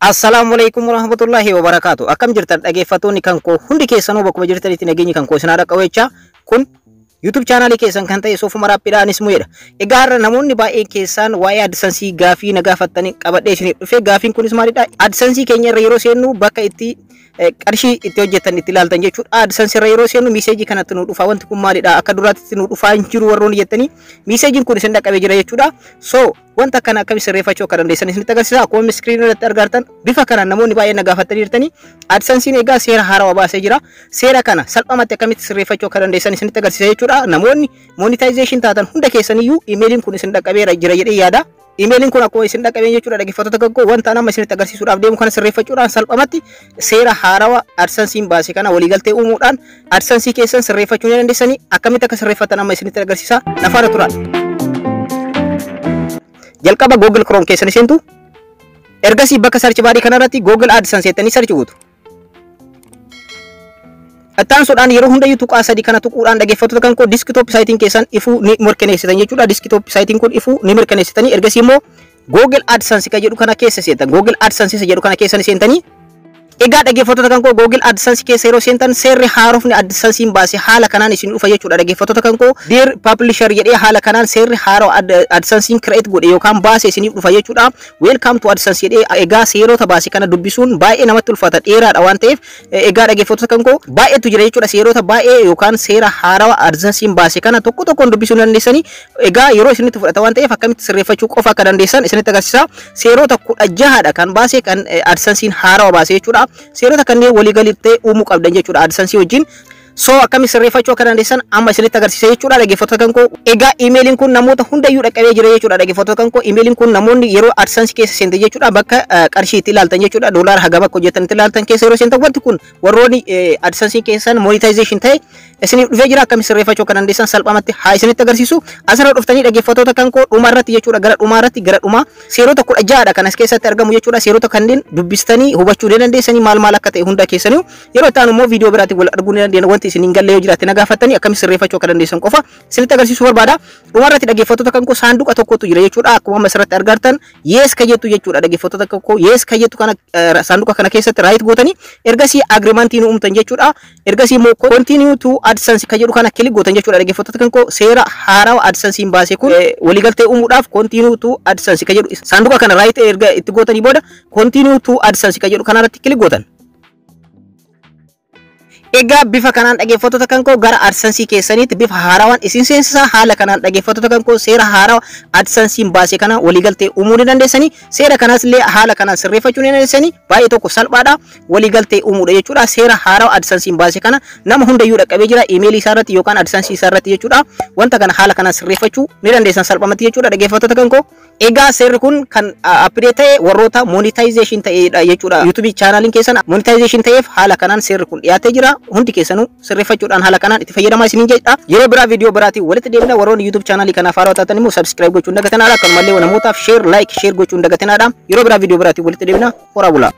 Assalamualaikum warahmatullahi wabarakatuh. Akkam jirtan dhaggeeffattoonni kan koo hundi keessanuu bakkuma jirtanitti nageenyi kan koo isin haadha qabeechaa kun YouTube channel keessan kan ta'e Soofuma Raappiidhaanis mu'eedha. Egaa har'a namoonni baay'een keessan waa'ee AdSense gaafii na gaafattanii qabadhee isiniif dhufe. Gaafiin kunis maalidha? AdSense keenya irra yeroo seennu bakka itti qarshii itti hojjetan itti ilaaltan jechuudha. AdSense irra yeroo seennu miiseejii kanatti nu dhufa. Wanti kun maalidha? Akka duraatti nu dhufaa hin jiru warroonni jettanii miiseejiin kun isin dhaqqabee jira jechuudha. So wanta kana akkamitti sirreeffachuu akka dandeessan isinitti agarsiisa. Akkuma iskiriinii irratti argartan bifa kanaan namoonni baay'een na gaafatanii jirtanii AdSense egaa seera haarawaa baasee jira. Seera kana salphumatti akkamitti sirreeffachuu akka dandeessan isinitti agarsiisa jechuudha. Namoonni monetization taatan hunda keessaniyyuu imeeliin kun isin dhaqqabeera jira jedhee yaada. Imeeliin kun akkuma isin dhaqqabeen jechuudha. Dhaggeeffattoota gaggoo wanta nama isinitti agarsiisuudhaaf deemu kana sirreeffachuudhaan salphumatti seera haarawaa AdSense baase kana waliigaltee uumuudhaan AdSense keessan sirreeffachuu ni dandeessanii. Akkamitti akka sirreeffatan amma isinitti agarsiisa. Nafaana turaa. Jalqaba Google Chrome keessan seentu ergasii bakka search bar kanarratti Google AdSense jettanii search gootu. Attaansuudhaan yeroo hundayyuu tuqaa sadii kana tuquudhaan dhaggeeffattoota kan koo desktop saayitiin keessan ifuu ni mirkaneessitan jechuudha. Desktop saayitiin kun ifuu ni mirkaneessitanii ergasii immoo Google AdSense ka jedhu kana keessa seentan. Google AdSense jedhu kana keessa seentanii egaa dhaggeeffattoota kan koo Google AdSense keessa yeroo seentan seerri haarofni AdSense baase haala kanaan isin dhufa jechuudha. Dhaggeeffattoota kan koo dear publisher jedhee haala kanaan seerri haarawa AdSense create godhe yookaan baase isiniif dhufa jechuudha. Welcome to AdSense jedhee egaa seerota baase kana dubbisuun baay'ee namatti ulfaata dheeraadha waan ta'eef egaa dhaggeeffattoota kan koo baay'eetu jira jechuudha. Seerota baay'ee yookaan seera haarawa AdSense baase kana tokko tokkoon dubbisuu dandeessanii egaa yeroo isinitti fudhata waan ta'eef akkamitti sirreeffachuu qofa akka dandeessan isinitti agarsiisa. Seerota 16dha kan baase kan AdSense haarawa baase jechuudha. Seerota kanneen waliigalitti uumuu qabdan jechuudha AdSense wajjin. So akkamitti sirreeffachuu akka dandeessan amma isinitti agarsiisa jechuudha. Dhaggeeffattoota kan koo egaa imeeliin kun namoota hundayyuu dhaqqabee jira jechuudha. Dhaggeeffattoota kan koo imeeliin kun namoonni yeroo AdSense keessa seentan jechuudha bakka qarshii itti ilaaltan jechuudha. Doolaara hagam akka hojjetan itti ilaaltan keessa yeroo seentan wanti kun warroonni AdSense keessan monetization ta'e isiniif dhufee jira. Akkamitti sirreeffachuu akka dandeessan salphumatti haa isinitti agarsiisu. Asirra dhuftanii dhaggeeffattoota kan koo dhumarratti jechuudha gara dhuma seerota 16dha kan as keessatti argamu jechuudha. Seerota kanneen dubbistanii hubachuu dandeessanii maal akka ta'e hunda keessanii yeroo itti aanu immoo viidiyoo biraatiin wal arguu ni dandeenya. Isiniin galee yoo jiraate na gaafatanii akkamitti sirreeffachuu akka dandeessan qofa isinitti agarsiisuu barbaada. Dhumarratti dhaggeeffattoota kan koo saanduqa tokkotu jira jechuudha. Akkuma amma asirratti argartan yes ka jettu jechuudha. Dhaggeeffattoota kan koo yes ka jettu kana saanduqa kana keessatti raayit gootanii ergasii agreementii nu uumtan jechuudha. Ergasii immoo continue to AdSense ka jedhu kana kilik gootan jechuudha. Dhaggeeffattoota kan koo seera haarawa AdSense baase kun waliigaltee uumuudhaaf continue to AdSense ka jedhu saanduqa kana raayit erga itti gootanii booda continue to AdSense ka jedhu kanarratti kilik gootan. Egaa bifa kanaan dhaggeeffattoota kan koo gara AdSense keessaniitti bifa haarawaan isin seensisaa. Haala kanaan dhaggeeffattoota kan koo seera haarawa AdSense baase kana waliigaltee uumuu ni dandeessanii. Seera kanas illee haala kanaan sirreeffachuu ni dandeessanii. Baay'ee tokko salphaadha waliigaltee uumuudha jechuudha. Seera haarawa AdSense baase kana nama hundayyuu dhaqqabee jira imeelii isaa irratti yookaan AdSense isaa irratti jechuudha. Wanta kana haala kanaan sirreeffachuu ni dandeessan salphumatti jechuudha dhaggeeffattoota kan koo. Egaa seerri kun kan update ta'e warroota monetization ta'eedha jechuudha. YouTube channelin keessan monetization ta'eef haala kanaan seerri kun dhiyaatee jira. Hundi keessanuu sirreeffachuudhaan haala kanaan itti fayyadamaa isiniin jedha. Yeroo biraa viidiyoo biraatiin walitti deebina. Warroonni YouTube channelii kanaaf haaraa taatan immoo subscribe gochuun dagatinaa. Akkanumallee namootaaf share like share gochuun dagatinaadha. Yeroo biraa viidiyoo biraatiin walitti deebina. Horaa bulaa.